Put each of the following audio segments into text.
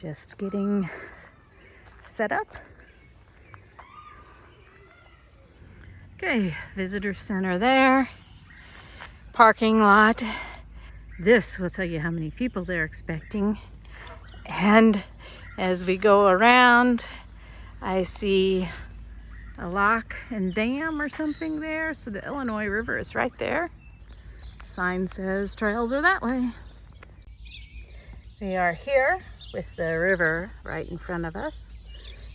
Just getting set up. Okay, visitor center there. Parking lot. This will tell you how many people they're expecting. And as we go around, I see a lock and dam or something there. So the Illinois River is right there. Sign says trails are that way. We are here with the river right in front of us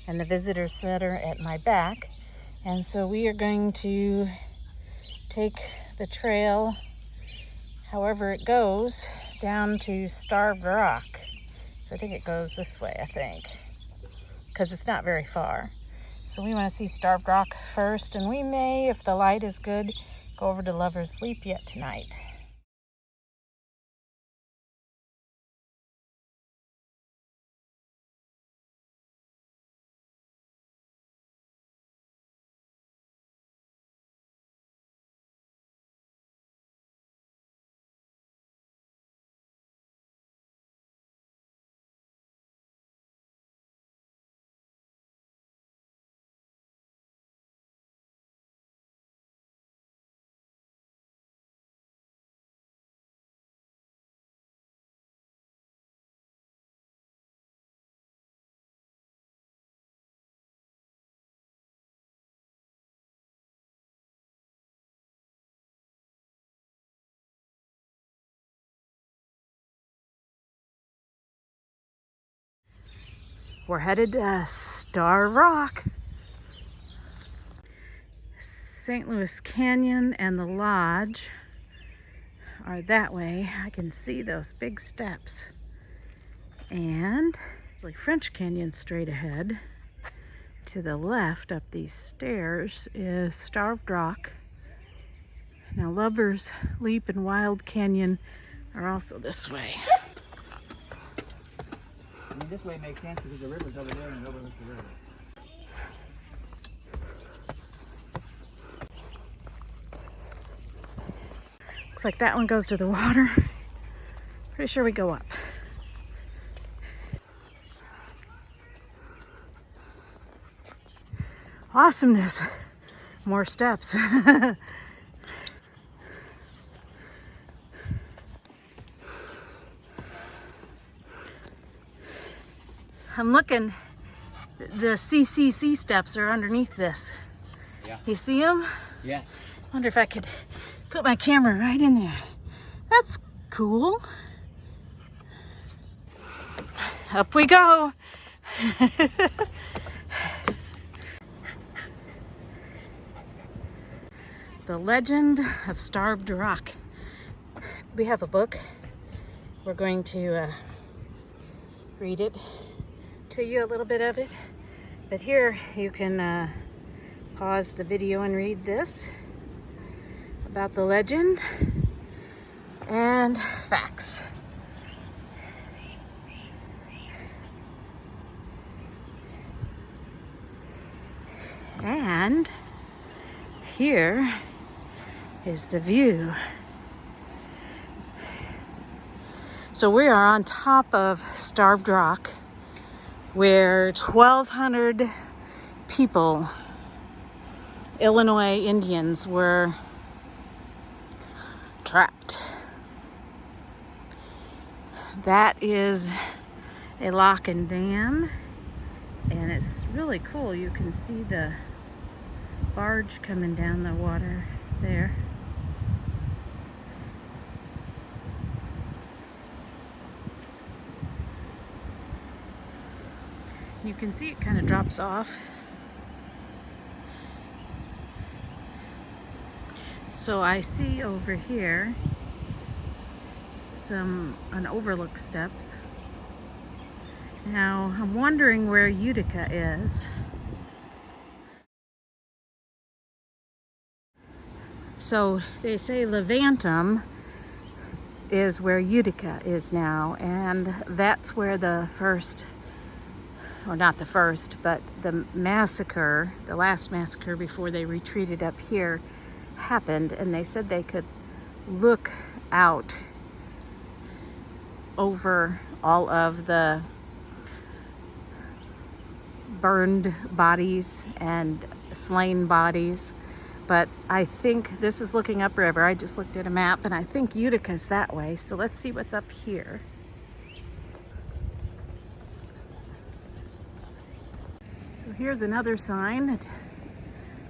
and the visitor center at my back. And so we are going to take the trail, however it goes, down to Starved Rock. So I think it goes this way, because it's not very far. So we want to see Starved Rock first, and we may, if the light is good, go over to Lover's Leap yet tonight. We're headed to Starved Rock. St. Louis Canyon and the lodge are that way. I can see those big steps. And French Canyon straight ahead. To the left up these stairs is Starved Rock. Now Lover's Leap and Wild Canyon are also this way. I mean, this way makes sense because the river's over there and it overlooks the river. Looks like that one goes to the water. Pretty sure we go up. Awesomeness. More steps. I'm looking. The CCC steps are underneath this. Yeah. You see them? Yes. Wonder if I could put my camera right in there. That's cool. Up we go. The Legend of Starved Rock. We have a book. We're going to read it to you, a little bit of it. But here you can pause the video and read this about the legend and facts. And here is the view. So we are on top of Starved Rock, where 1,200 people, Illinois Indians, were trapped. That is a lock and dam, and it's really cool. You can see the barge coming down the water there. You can see it kind of drops off. So I see over here an overlook steps. Now I'm wondering where Utica is. So they say Levantum is where Utica is now, and that's where the first, or not the first, but the massacre, the last massacre before they retreated up here, happened. And they said they could look out over all of the burned bodies and slain bodies. But I think this is looking upriver. I just looked at a map and I think Utica's that way. So let's see what's up here. So here's another sign that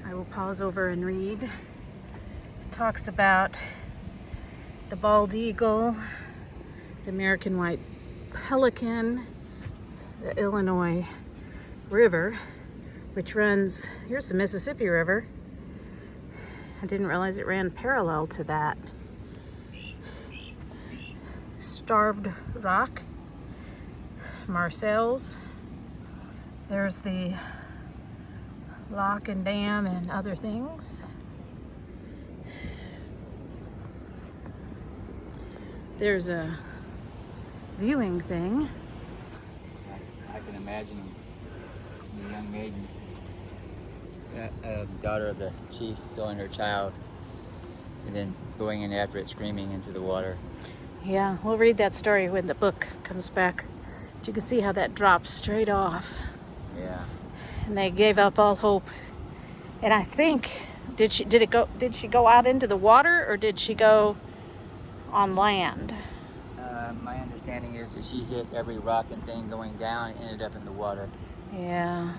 I will pause over and read. It talks about the bald eagle, the American white pelican, the Illinois River, which runs, here's the Mississippi River. I didn't realize it ran parallel to that. Starved Rock, Marcel's. There's the lock and dam and other things. There's a viewing thing. I can imagine the young maiden, daughter of the chief, throwing her child and then going in after it, screaming into the water. Yeah, we'll read that story when the book comes back. But you can see how that drops straight off. Yeah. And they gave up all hope. And I think, did she go out into the water or did she go on land? My understanding is that she hit every rock and thing going down and ended up in the water, Yeah.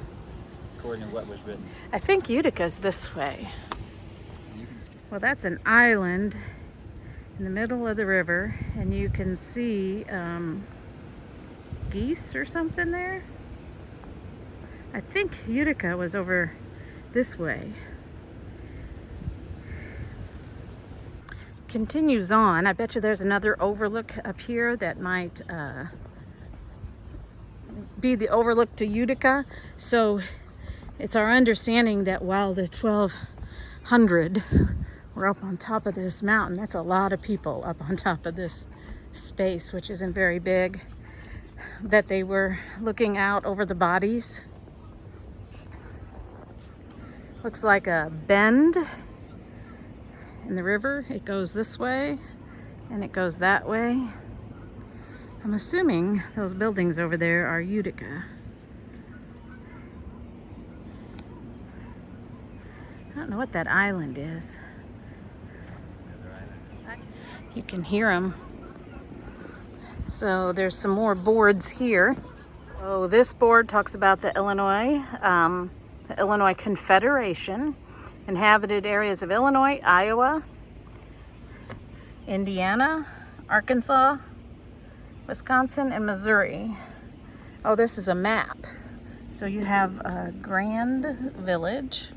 according to what was written. I think Utica's this way. You can Well, that's an island in the middle of the river, and you can see geese or something there. I think Utica was over this way. Continues on. I bet you there's another overlook up here that might be the overlook to Utica. So it's our understanding that while the 1200 were up on top of this mountain, that's a lot of people up on top of this space, which isn't very big, that they were looking out over the bodies. Looks like a bend in the river. It goes this way and it goes that way. I'm assuming those buildings over there are Utica. I don't know what that island is. You can hear them. So there's some more boards here. Oh, this board talks about the Illinois Confederation. Inhabited areas of Illinois, Iowa, Indiana, Arkansas, Wisconsin, and Missouri. Oh, this is a map. So you have a Grand Village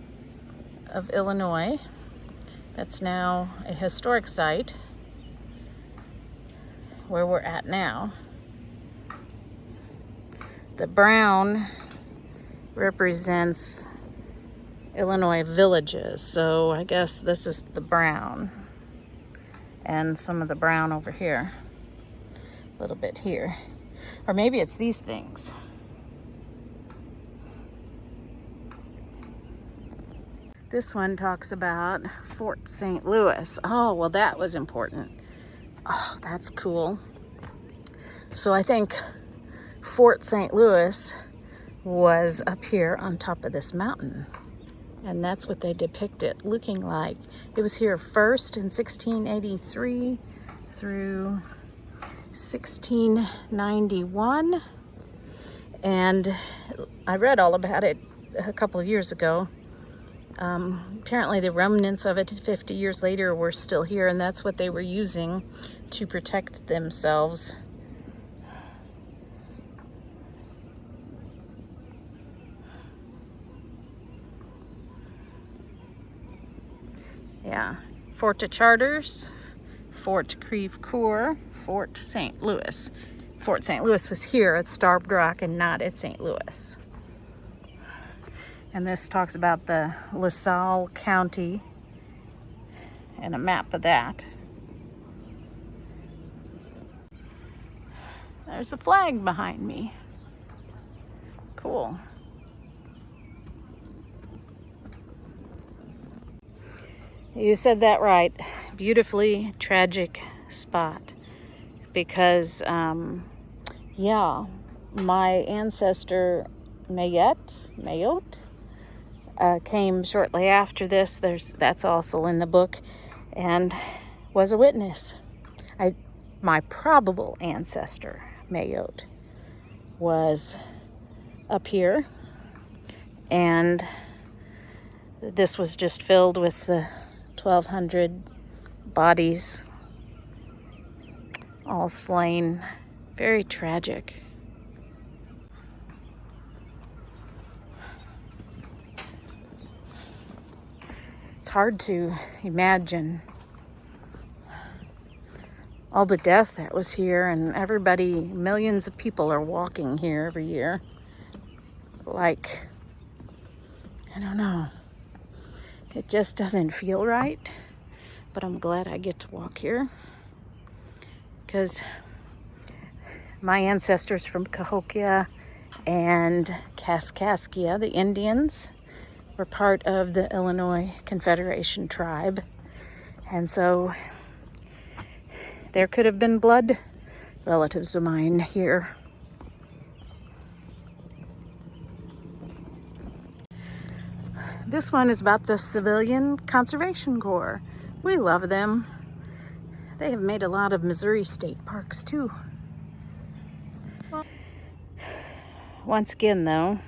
of Illinois. That's now a historic site where we're at now. The brown represents Illinois villages, so I guess this is the brown, and some of the brown over here, a little bit here, or maybe it's these things. This one talks about Fort St. Louis. Oh, well, that was important. Oh, that's cool. So I think Fort St. Louis was up here on top of this mountain. And that's what they depict it looking like. It was here first in 1683 through 1691. And I read all about it a couple of years ago. Apparently the remnants of it 50 years later were still here, and that's what they were using to protect themselves. Yeah, Fort de Chartres, Fort Crèvecoeur, Fort St. Louis. Fort St. Louis was here at Starved Rock and not at St. Louis. And this talks about the LaSalle County and a map of that. There's a flag behind me. Cool. You said that right. Beautifully tragic spot. Because, yeah, my ancestor Mayotte, came shortly after this. That's also in the book, and was a witness. My probable ancestor, Mayotte, was up here, and this was just filled with the 1,200 bodies, all slain. Very tragic. It's hard to imagine all the death that was here, and everybody, millions of people are walking here every year. Like, I don't know. It just doesn't feel right, but I'm glad I get to walk here because my ancestors from Cahokia and Kaskaskia, the Indians, were part of the Illinois Confederation tribe. And so there could have been blood relatives of mine here. This one is about the Civilian Conservation Corps. We love them. They have made a lot of Missouri state parks too. Once again though,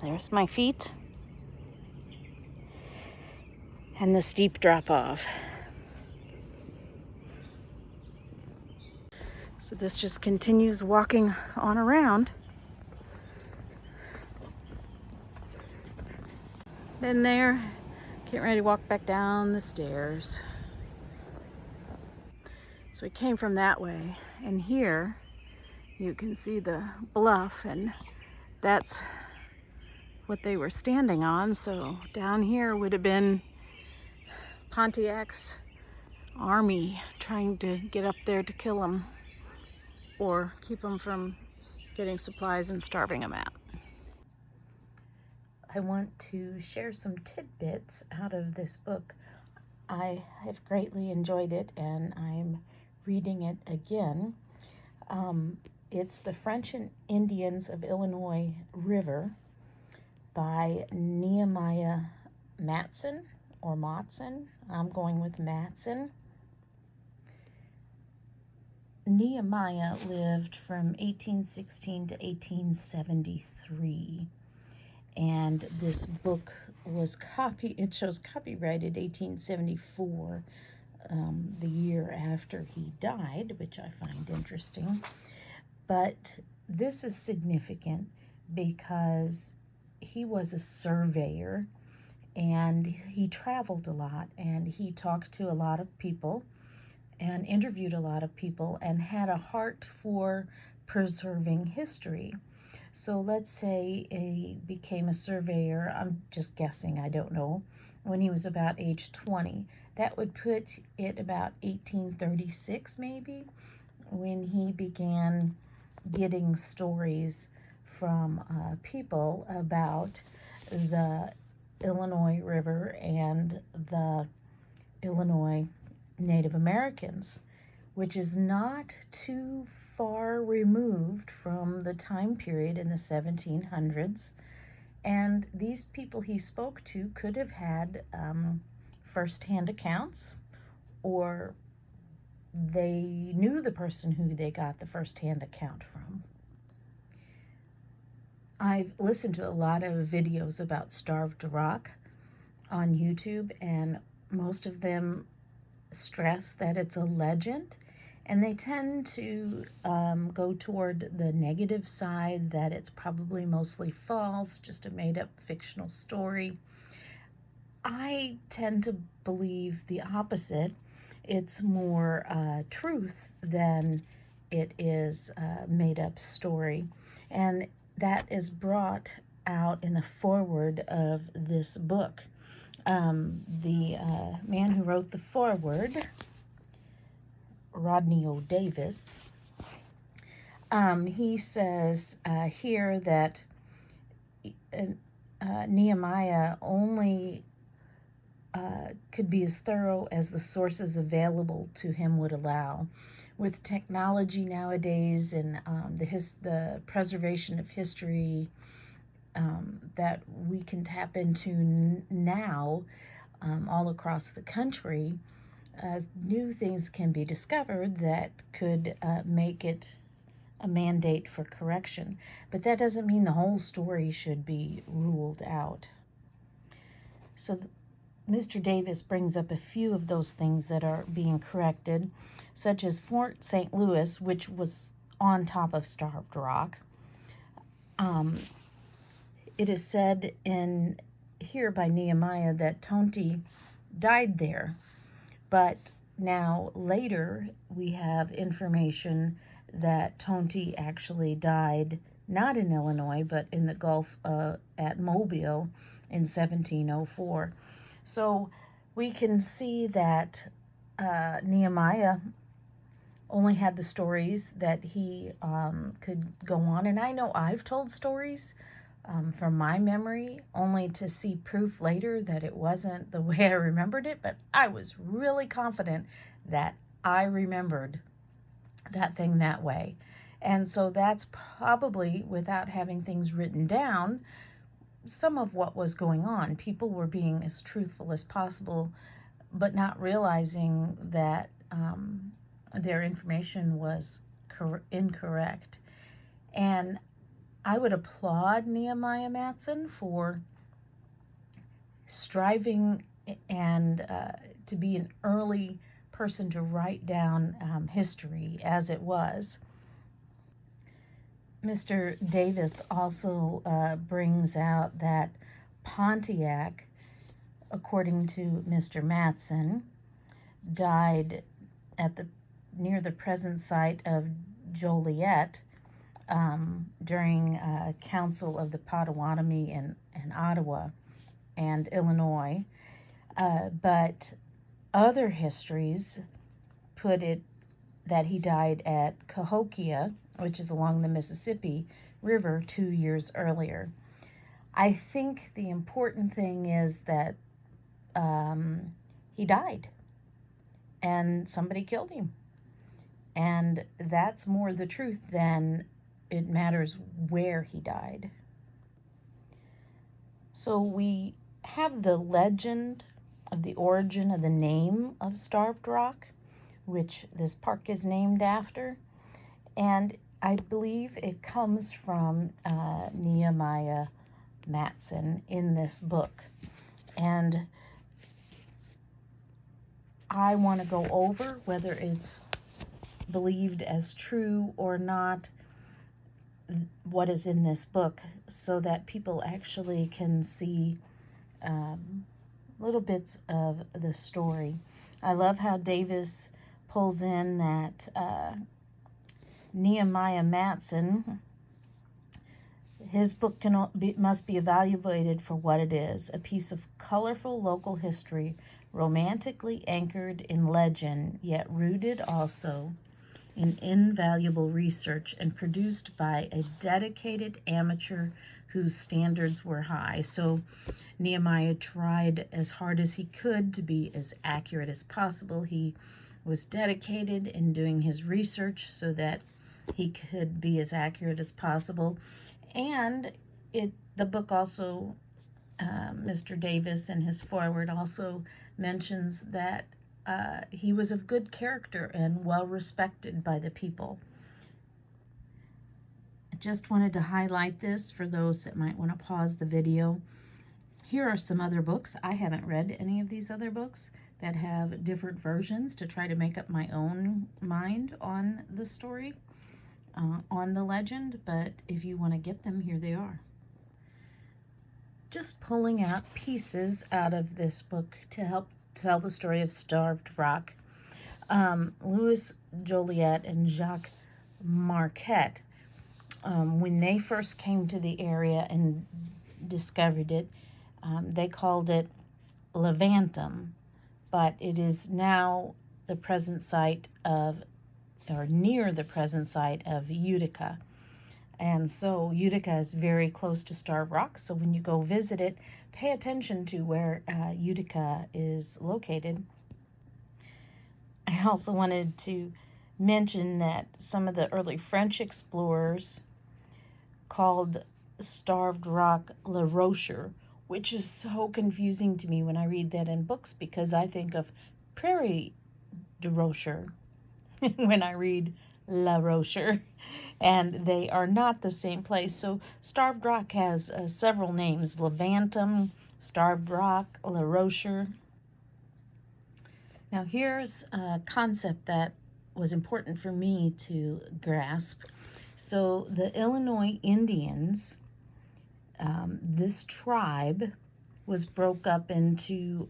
there's my feet and the steep drop off. So this just continues walking on around. Been there, getting ready to walk back down the stairs. So we came from that way, and here you can see the bluff, and that's what they were standing on. So down here would have been Pontiac's army trying to get up there to kill them or keep them from getting supplies and starving them out. I want to share some tidbits out of this book. I have greatly enjoyed it, and I'm reading it again. It's The French and Indians of Illinois River by Nehemiah Matson, or Matson. I'm going with Matson. Nehemiah lived from 1816 to 1873. And this book was it shows copyrighted 1874, the year after he died, which I find interesting. But this is significant because he was a surveyor, and he traveled a lot, and he talked to a lot of people and interviewed a lot of people and had a heart for preserving history. So let's say he became a surveyor, I'm just guessing, I don't know, when he was about age 20. That would put it about 1836 maybe, when he began getting stories from people about the Illinois River and the Illinois Native Americans, which is not too far removed from the time period in the 1700s. And these people he spoke to could have had first-hand accounts, or they knew the person who they got the first-hand account from. I've listened to a lot of videos about Starved Rock on YouTube, and most of them stress that it's a legend, and they tend to go toward the negative side, that it's probably mostly false, just a made-up fictional story. I tend to believe the opposite. It's more truth than it is a made-up story, and that is brought out in the foreword of this book. The man who wrote the foreword, Rodney O. Davis, he says here that Nehemiah only could be as thorough as the sources available to him would allow, with technology nowadays and the preservation of history that we can tap into now all across the country, new things can be discovered that could make it a mandate for correction. But that doesn't mean the whole story should be ruled out. So Mr. Davis brings up a few of those things that are being corrected, such as Fort St. Louis, which was on top of Starved Rock. It is said in here by Nehemiah that Tonti died there, but now later we have information that Tonti actually died not in Illinois, but in the Gulf at Mobile in 1704. So we can see that Nehemiah only had the stories that he could go on. And I know I've told stories from my memory, only to see proof later that it wasn't the way I remembered it, but I was really confident that I remembered that thing that way. And so that's probably, without having things written down, some of what was going on. People were being as truthful as possible, but not realizing that their information was incorrect. And I would applaud Nehemiah Matson for striving and to be an early person to write down history as it was. Mr. Davis also brings out that Pontiac, according to Mr. Matson, died at near the present site of Joliet during Council of the Potawatomi in Ottawa and Illinois. But other histories put it that he died at Cahokia, which is along the Mississippi River, 2 years earlier. I think the important thing is that he died and somebody killed him. And that's more the truth than it matters where he died. So we have the legend of the origin of the name of Starved Rock, which this park is named after. And I believe it comes from Nehemiah Matson in this book. And I want to go over whether it's believed as true or not what is in this book, so that people actually can see little bits of the story. I love how Davis pulls in that Nehemiah Matson, his book must be evaluated for what it is, a piece of colorful local history, romantically anchored in legend, yet rooted also in invaluable research and produced by a dedicated amateur whose standards were high. So Nehemiah tried as hard as he could to be as accurate as possible. He was dedicated in doing his research so that he could be as accurate as possible. And the book also, Mr. Davis in his foreword also mentions that he was of good character and well respected by the people. I just wanted to highlight this for those that might want to pause the video. Here are some other books. I haven't read any of these other books that have different versions to try to make up my own mind on the story, on the legend, but if you want to get them, here they are. Just pulling out pieces out of this book to help tell the story of Starved Rock. Louis Joliet and Jacques Marquette, when they first came to the area and discovered it, they called it Levantum, but it is now the present site of, or near the present site of, Utica. And so Utica is very close to Starved Rock, so when you go visit it, pay attention to where Utica is located. I also wanted to mention that some of the early French explorers called Starved Rock La Rocher, which is so confusing to me when I read that in books because I think of Prairie de Rocher when I read La Rocher, and they are not the same place. So Starved Rock has several names: Levantum, Starved Rock, La Rocher. Now here's a concept that was important for me to grasp. So the Illinois Indians, this tribe was broke up into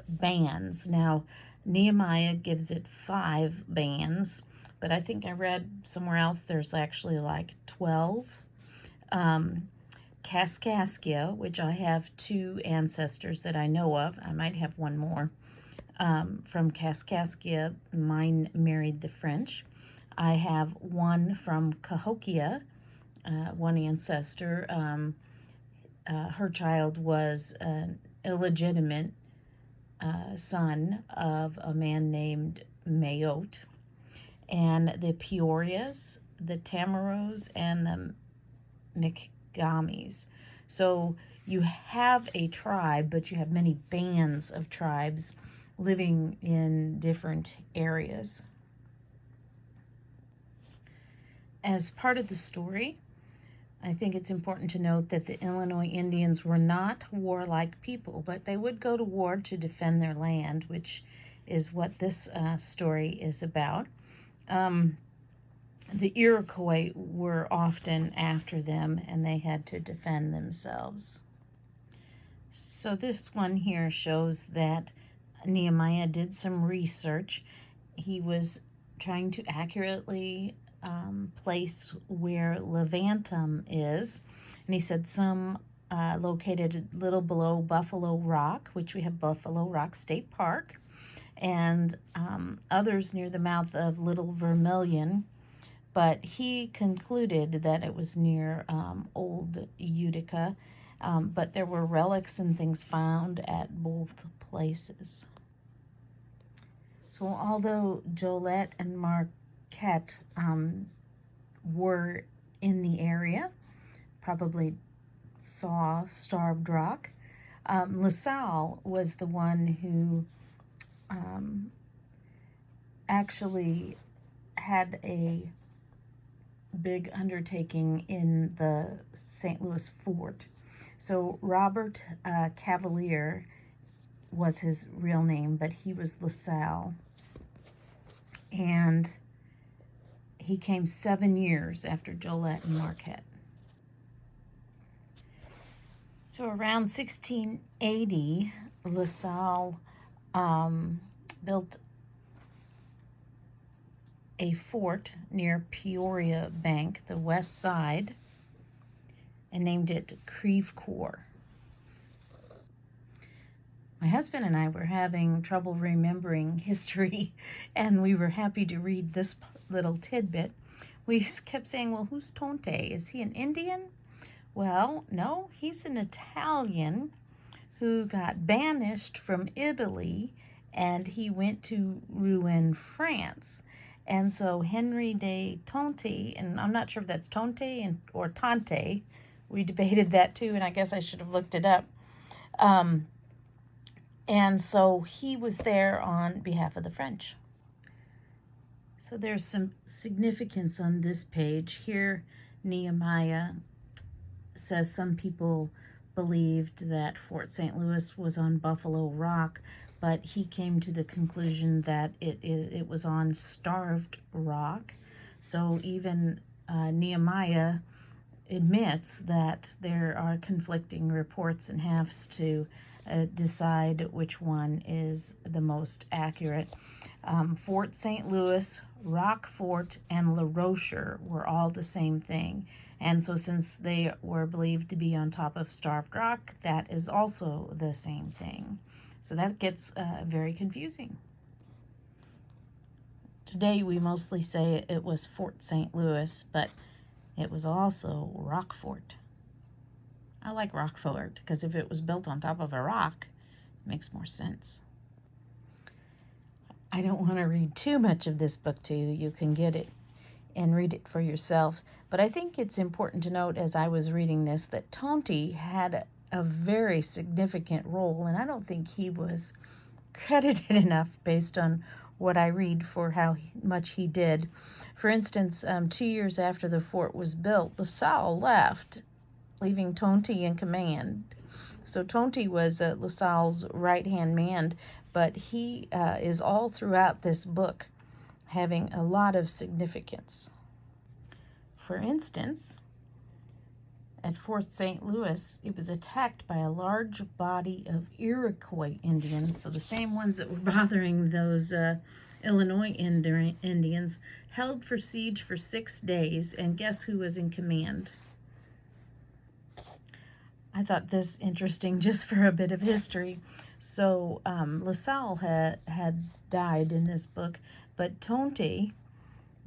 bands. Now Nehemiah gives it 5 bands, but I think I read somewhere else there's actually like 12. Kaskaskia, which I have 2 ancestors that I know of. I might have one more. From Kaskaskia, mine married the French. I have one from Cahokia, one ancestor. Her child was an illegitimate son of a man named Mayotte. And the Peorias, the Tamaros, and the McGamis. So you have a tribe, but you have many bands of tribes living in different areas. As part of the story, I think it's important to note that the Illinois Indians were not warlike people, but they would go to war to defend their land, which is what this story is about. The Iroquois were often after them, and they had to defend themselves. So this one here shows that Nehemiah did some research. He was trying to accurately place where Levantum is, and he said some located a little below Buffalo Rock, which we have Buffalo Rock State Park, and others near the mouth of Little Vermilion, but he concluded that it was near Old Utica, but there were relics and things found at both places. So although Joliet and Marquette were in the area, probably saw Starved Rock, LaSalle was the one who actually had a big undertaking in the St. Louis fort. So Robert Cavalier was his real name, but he was LaSalle. And he came 7 years after Joliet and Marquette. So around 1680, LaSalle built a fort near Peoria Bank, the west side, and named it Creve Coeur. My husband and I were having trouble remembering history, and we were happy to read this little tidbit. We kept saying, well, who's Tonte? Is he an Indian? Well, no, he's an Italian who got banished from Italy, and he went to Rouen, France. And so Henry de Tonti, and I'm not sure if that's Tonte or Tante, we debated that too, and I guess I should have looked it up. And so he was there on behalf of the French. So there's some significance on this page. Here, Nehemiah says some people believed that Fort St. Louis was on Buffalo Rock, but he came to the conclusion that it was on Starved Rock. So even Nehemiah admits that there are conflicting reports and has to decide which one is the most accurate. Fort St. Louis, Rock Fort, and La Rocher were all the same thing. And so since they were believed to be on top of Starved Rock, that is also the same thing. So that gets very confusing. Today we mostly say it was Fort St. Louis, but it was also Rock Fort. I like Rock Fort because if it was built on top of a rock, it makes more sense. I don't want to read too much of this book to you. You can get it and read it for yourself. But I think it's important to note as I was reading this that Tonti had a very significant role, and I don't think he was credited enough based on what I read for how much he did. For instance, 2 years after the fort was built, La Salle left, leaving Tonti in command. So Tonti was La Salle's right-hand man, but he is all throughout this book having a lot of significance. For instance, at Fort St. Louis, it was attacked by a large body of Iroquois Indians, so the same ones that were bothering those Illinois Indians, held for siege for 6 days, and guess who was in command? I thought this interesting just for a bit of history. So La Salle had died in this book, but Tonti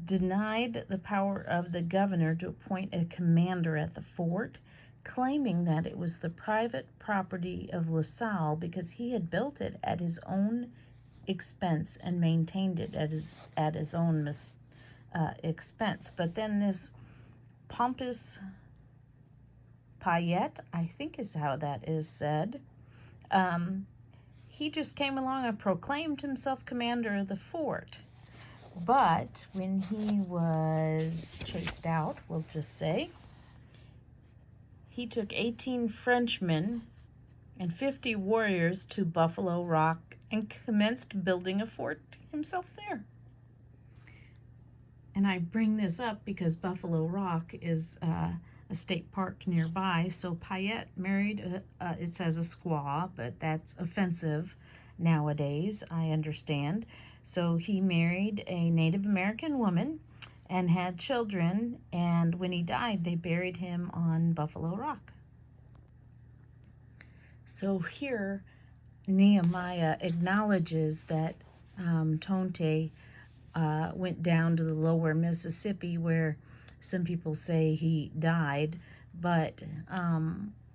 denied the power of the governor to appoint a commander at the fort, claiming that it was the private property of La Salle because he had built it at his own expense and maintained it at his own expense. But then this Pompus Payette, I think is how that is said, he just came along and proclaimed himself commander of the fort. But when he was chased out, we'll just say, he took 18 Frenchmen and 50 warriors to Buffalo Rock and commenced building a fort himself there. And I bring this up because Buffalo Rock is a state park nearby. So Payette married, it says a squaw, but that's offensive nowadays, I understand. So he married a Native American woman and had children, and when he died, they buried him on Buffalo Rock. So here, Nehemiah acknowledges that Tonti went down to the lower Mississippi, where some people say he died, but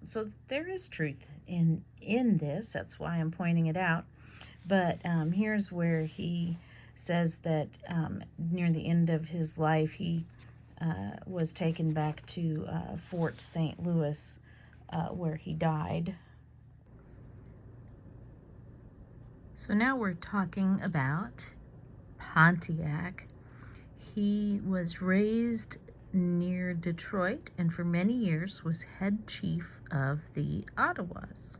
so there is truth in this. That's why I'm pointing it out. But here's where he says that near the end of his life, he was taken back to Fort St. Louis, where he died. So now we're talking about Pontiac. He was raised near Detroit and for many years was head chief of the Ottawas.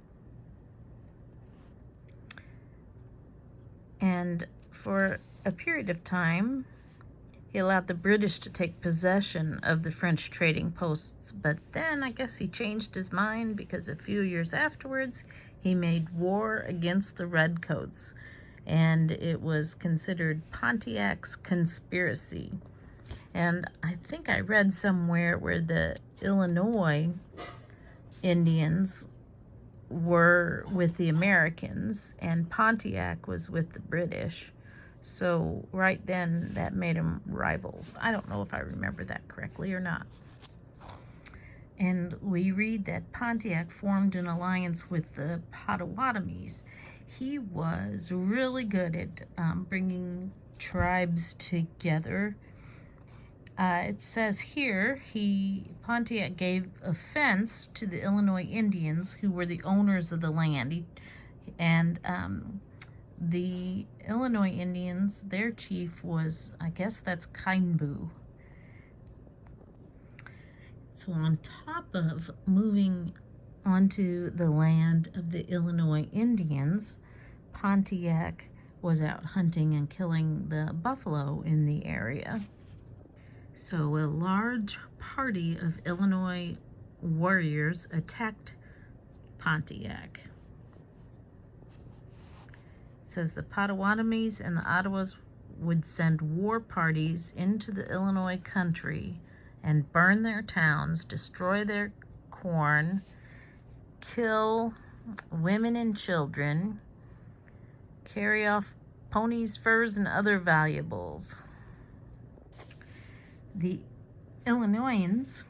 And for a period of time, he allowed the British to take possession of the French trading posts, but then I guess he changed his mind because a few years afterwards, he made war against the Redcoats, and it was considered Pontiac's conspiracy. And I think I read somewhere where the Illinois Indians were with the Americans and Pontiac was with the British. So right then that made them rivals. I don't know if I remember that correctly or not. And we read that Pontiac formed an alliance with the Potawatomis. He was really good at bringing tribes together. It says here, Pontiac gave offense to the Illinois Indians, who were the owners of the land. The Illinois Indians, their chief was, I guess that's Kainbu. So on top of moving onto the land of the Illinois Indians, Pontiac was out hunting and killing the buffalo in the area. So a large party of Illinois warriors attacked Pontiac. It says the Potawatomis and the Ottawas would send war parties into the Illinois country and burn their towns, destroy their corn, kill women and children, carry off ponies, furs, and other valuables. The Illinoisans,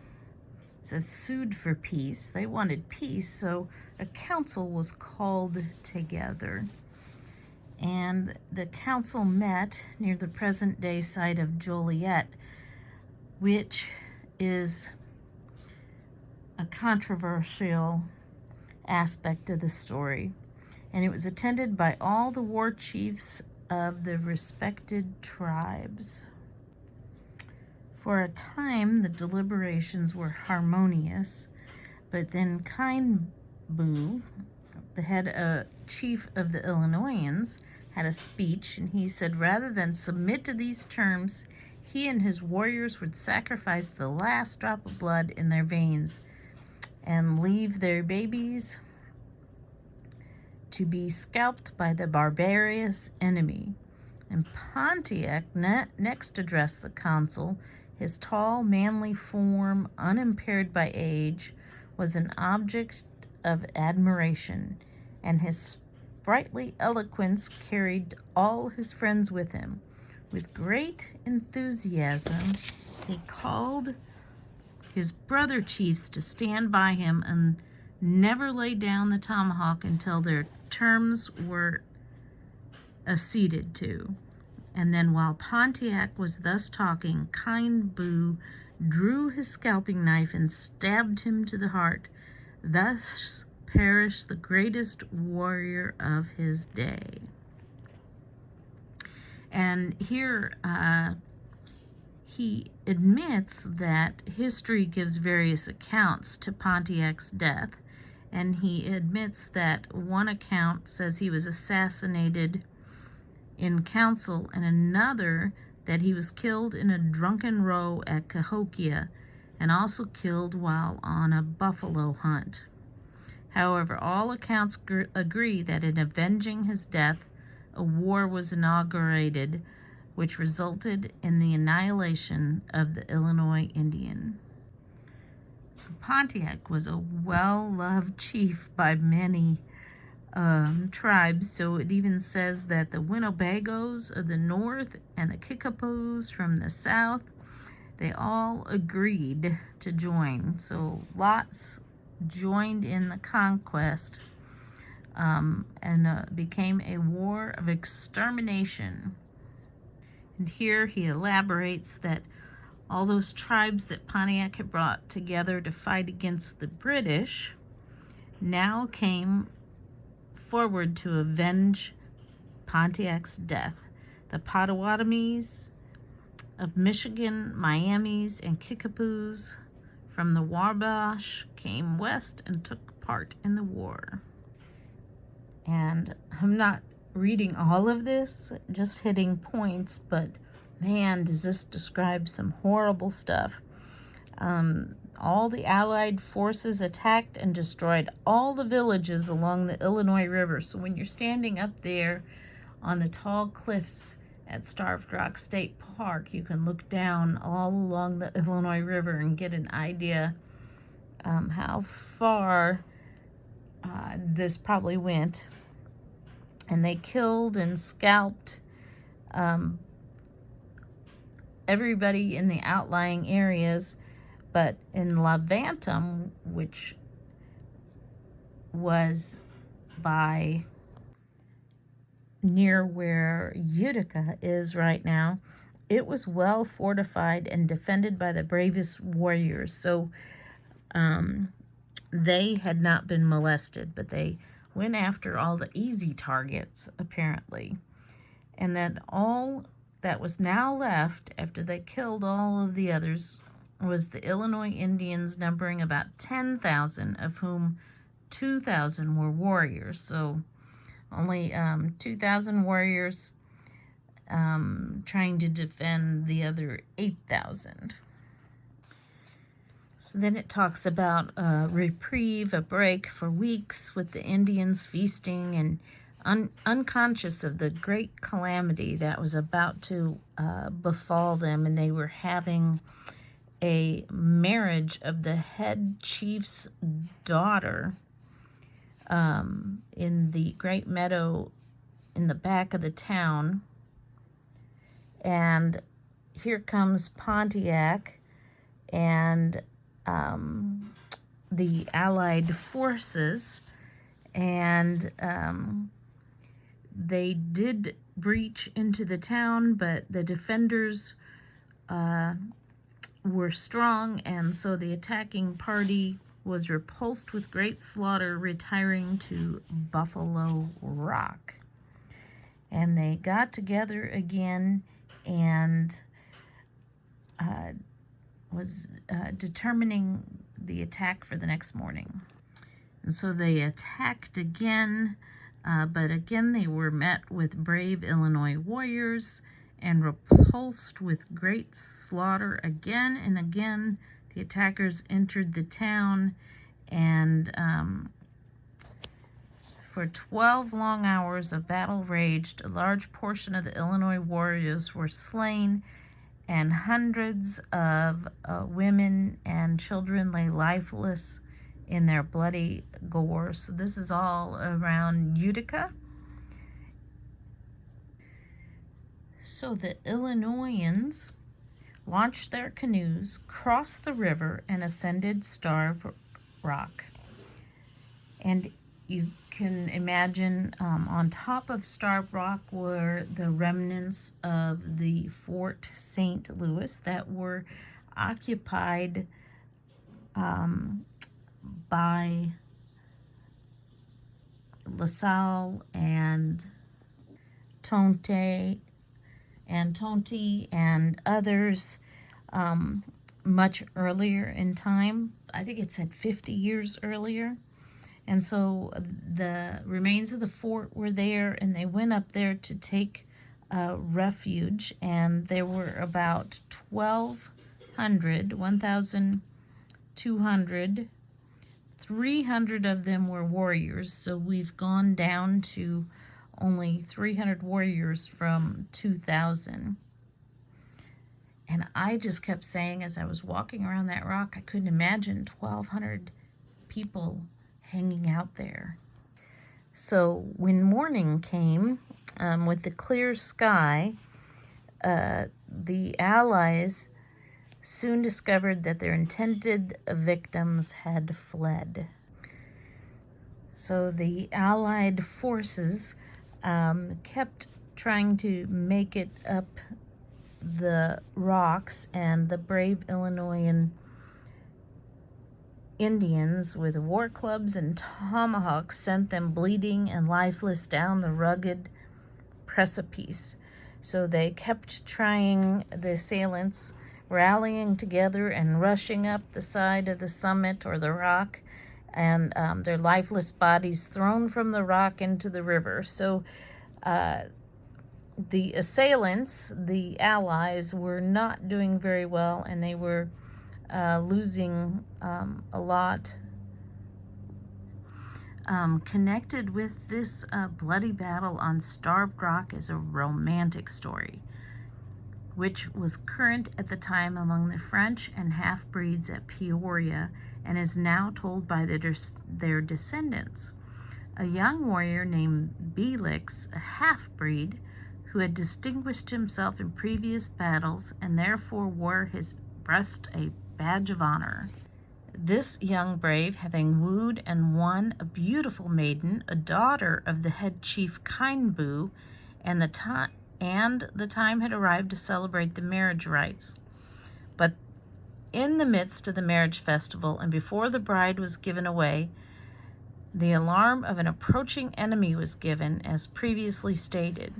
it says, sued for peace. They wanted peace, so a council was called together. and the council met near the present-day site of Joliet, which is a controversial aspect of the story. And it was attended by all the war chiefs of the respected tribes. For a time, the deliberations were harmonious, but then Kineboot, the head chief of the Illinoisans, had a speech, and he said rather than submit to these terms, he and his warriors would sacrifice the last drop of blood in their veins and leave their babies to be scalped by the barbarous enemy. And Pontiac next addressed the council. His tall, manly form, unimpaired by age, was an object of admiration, and his sprightly eloquence carried all his friends with him. With great enthusiasm, he called his brother chiefs to stand by him and never lay down the tomahawk until their terms were acceded to. And then while Pontiac was thus talking, Kineboot drew his scalping knife and stabbed him to the heart. Thus perished the greatest warrior of his day. And here he admits that history gives various accounts to Pontiac's death, and he admits that one account says he was assassinated in council, and another that he was killed in a drunken row at Cahokia, and also killed while on a buffalo hunt. However, all accounts agree that in avenging his death, a war was inaugurated, which resulted in the annihilation of the Illinois Indian. So Pontiac was a well-loved chief by many tribes. So it even says that the Winnebagos of the north and the Kickapoos from the south, they all agreed to join. So lots joined in the conquest, and became a war of extermination. And here he elaborates that all those tribes that Pontiac had brought together to fight against the British now came forward to avenge Pontiac's death. The Potawatomis of Michigan, Miamis, and Kickapoos from the Wabash came west and took part in the war. And I'm not reading all of this, just hitting points, but man, does this describe some horrible stuff. All the Allied forces attacked and destroyed all the villages along the Illinois River. So when you're standing up there on the tall cliffs at Starved Rock State Park, you can look down all along the Illinois River and get an idea how far this probably went. And they killed and scalped everybody in the outlying areas. But in Levantum, which was by near where Utica is right now, it was well fortified and defended by the bravest warriors. So they had not been molested, but they went after all the easy targets, apparently. And that all that was now left after they killed all of the others was the Illinois Indians, numbering about 10,000, of whom 2,000 were warriors. So only 2,000 warriors trying to defend the other 8,000. So then it talks about a reprieve, a break for weeks with the Indians feasting and unconscious of the great calamity that was about to befall them, and they were having a marriage of the head chief's daughter in the great meadow in the back of the town. And here comes Pontiac and the Allied forces, and They did breach into the town, but the defenders were strong, and so the attacking party was repulsed with great slaughter, retiring to Buffalo Rock. And they got together again and was determining the attack for the next morning. And so they attacked again, but again they were met with brave Illinois warriors and repulsed with great slaughter. Again and again the attackers entered the town, and for 12 long hours of battle raged. A large portion of the Illinois warriors were slain, and hundreds of women and children lay lifeless in their bloody gore. So this is all around Utica. So the Illinoisans launched their canoes, crossed the river, and ascended Starved Rock. And you can imagine on top of Starved Rock were the remnants of the Fort St. Louis that were occupied by LaSalle and Tonti and others much earlier in time. I think it said 50 years earlier. And so the remains of the fort were there, and they went up there to take refuge, and there were about 1,200, 300 of them were warriors. So we've gone down to only 300 warriors from 2,000. And I just kept saying, as I was walking around that rock, I couldn't imagine 1,200 people hanging out there. So when morning came, with the clear sky, the Allies soon discovered that their intended victims had fled. So the Allied forces kept trying to make it up the rocks, and the brave Illinoisan Indians with war clubs and tomahawks sent them bleeding and lifeless down the rugged precipice. So they kept trying, the assailants, rallying together and rushing up the side of the summit or the rock, and their lifeless bodies thrown from the rock into the river. So the assailants, the Allies, were not doing very well, and they were losing a lot. Connected with this bloody battle on Starved Rock is a romantic story, which was current at the time among the French and half-breeds at Peoria, and is now told by their descendants. A young warrior named Belix, a half-breed, who had distinguished himself in previous battles and therefore wore his breast a badge of honor. This young brave, having wooed and won a beautiful maiden, a daughter of the head chief Kindbu, and the time had arrived to celebrate the marriage rites. But in the midst of the marriage festival, and before the bride was given away, the alarm of an approaching enemy was given, as previously stated.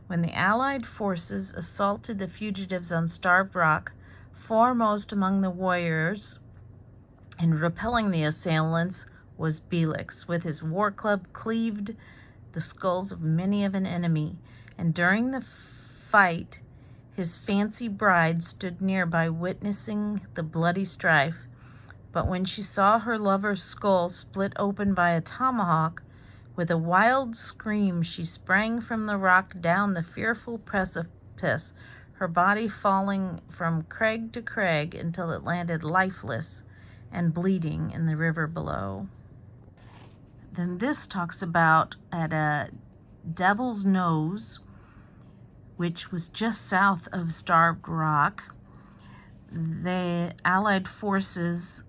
When the Allied forces assaulted the fugitives on Starved Rock, foremost among the warriors in repelling the assailants was Belix. With his war club cleaved the skulls of many of an enemy, and during the fight his fancy bride stood nearby witnessing the bloody strife. But when she saw her lover's skull split open by a tomahawk, with a wild scream she sprang from the rock down the fearful precipice, her body falling from crag to crag until it landed lifeless and bleeding in the river below. Then this talks about at a Devil's Nose, which was just south of Starved Rock, the Allied forces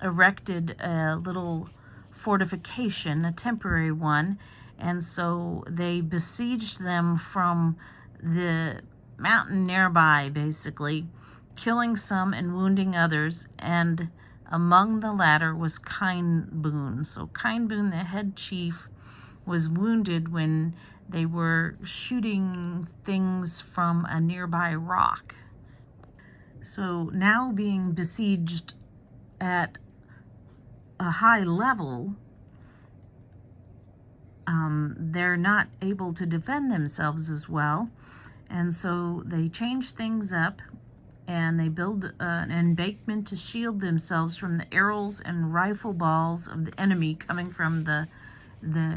erected a little fortification, a temporary one, And so they besieged them from the mountain nearby, basically, killing some and wounding others. And among the latter was Kine Boone. So Kine Boone, the head chief, was wounded when they were shooting things from a nearby rock. So now being besieged at a high level, they're not able to defend themselves as well. And so they change things up and they build an embankment to shield themselves from the arrows and rifle balls of the enemy coming from the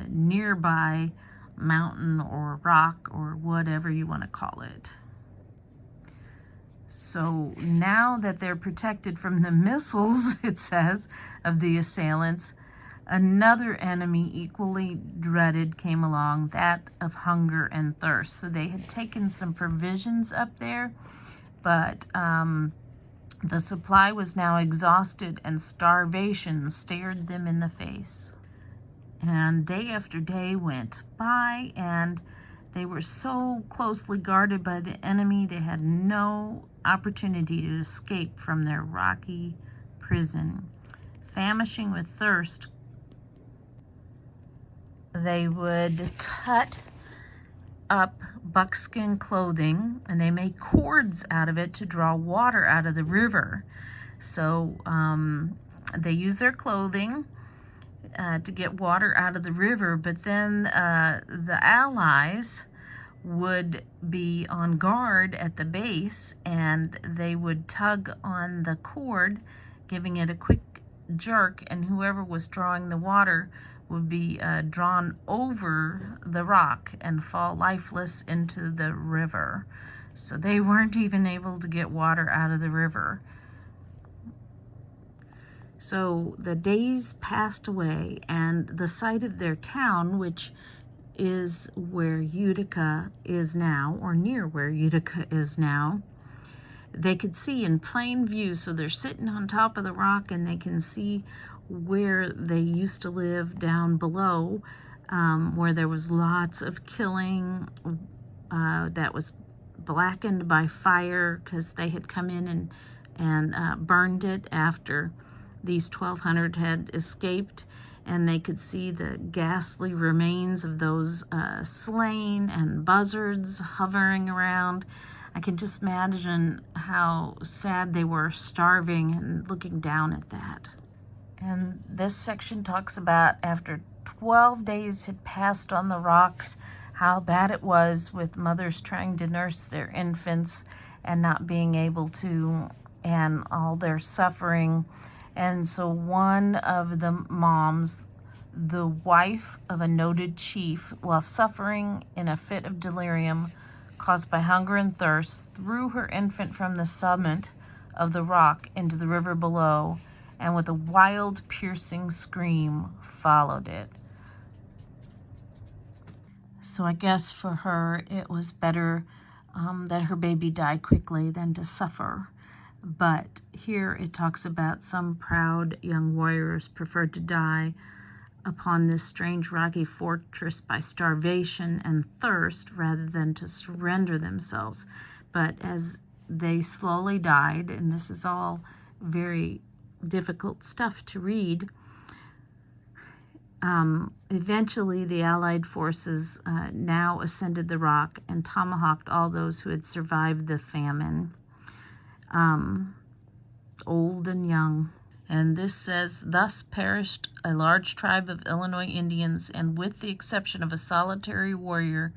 nearby mountain or rock or whatever you want to call it. So now that they're protected from the missiles, it says, of the assailants, another enemy equally dreaded came along, that of hunger and thirst. So they had taken some provisions up there, but the supply was now exhausted and starvation stared them in the face. And day after day went by, and they were so closely guarded by the enemy, they had no opportunity to escape from their rocky prison. Famishing with thirst, they would cut up buckskin clothing and they made cords out of it to draw water out of the river. So they used their clothing to get water out of the river, but then the Allies would be on guard at the base and they would tug on the cord, giving it a quick jerk, and whoever was drawing the water would be drawn over the rock and fall lifeless into the river. So they weren't even able to get water out of the river. So the days passed away, and the site of their town, which is where Utica is now, or near where Utica is now, they could see in plain view. So they're sitting on top of the rock and they can see where they used to live down below, where there was lots of killing that was blackened by fire because they had come in and burned it after these 1,200 had escaped, and they could see the ghastly remains of those slain and buzzards hovering around. I can just imagine how sad they were, starving and looking down at that. And this section talks about after 12 days had passed on the rocks, how bad it was with mothers trying to nurse their infants and not being able to, and all their suffering. And so one of the moms, the wife of a noted chief, while suffering in a fit of delirium caused by hunger and thirst, threw her infant from the summit of the rock into the river below, and with a wild, piercing scream followed it. So I guess for her, it was better that her baby die quickly than to suffer. But here it talks about some proud young warriors preferred to die upon this strange rocky fortress by starvation and thirst rather than to surrender themselves. But as they slowly died, and this is all very difficult stuff to read, eventually the Allied forces now ascended the rock and tomahawked all those who had survived the famine, old and young. And this says, thus perished a large tribe of Illinois Indians, and with the exception of a solitary warrior,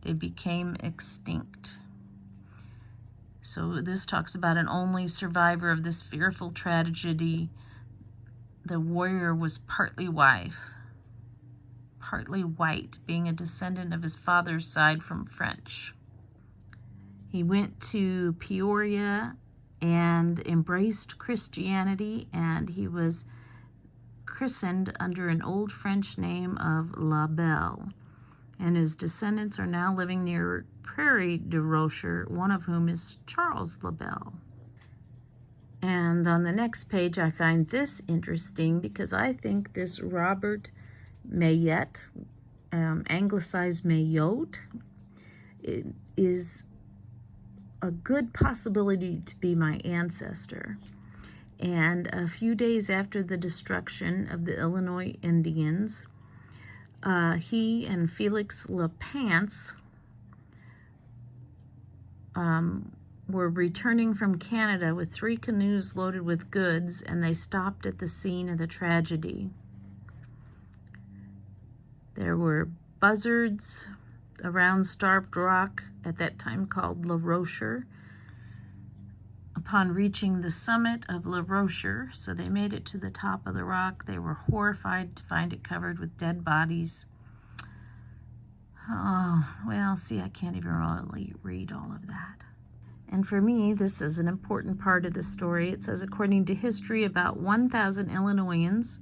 they became extinct. So this talks about an only survivor of this fearful tragedy. The warrior was partly white, being a descendant of his father's side from French. He went to Peoria and embraced Christianity, and he was christened under an old French name of La Belle. And his descendants are now living near Prairie du Rocher, one of whom is Charles La Belle. And on the next page, I find this interesting because I think this Robert Mayette anglicized Mayotte. It is a good possibility to be my ancestor. And a few days after the destruction of the Illinois Indians, he and Felix Lapance were returning from Canada with 3 canoes loaded with goods, and they stopped at the scene of the tragedy. There were buzzards around Starved Rock, at that time called La Rocher. Upon reaching the summit of La Rocher, so they made it to the top of the rock, they were horrified to find it covered with dead bodies. Oh, well, see, I can't even really read all of that. And for me, this is an important part of the story. It says, according to history, about 1,000 Illinoisans,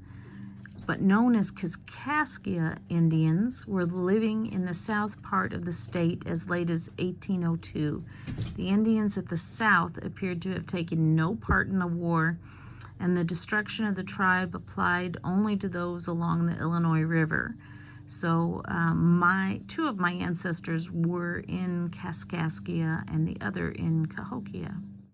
but known as Kaskaskia Indians, were living in the south part of the state as late as 1802. The Indians at the south appeared to have taken no part in the war, and the destruction of the tribe applied only to those along the Illinois River. So 2 of my ancestors were in Kaskaskia and the other in Cahokia.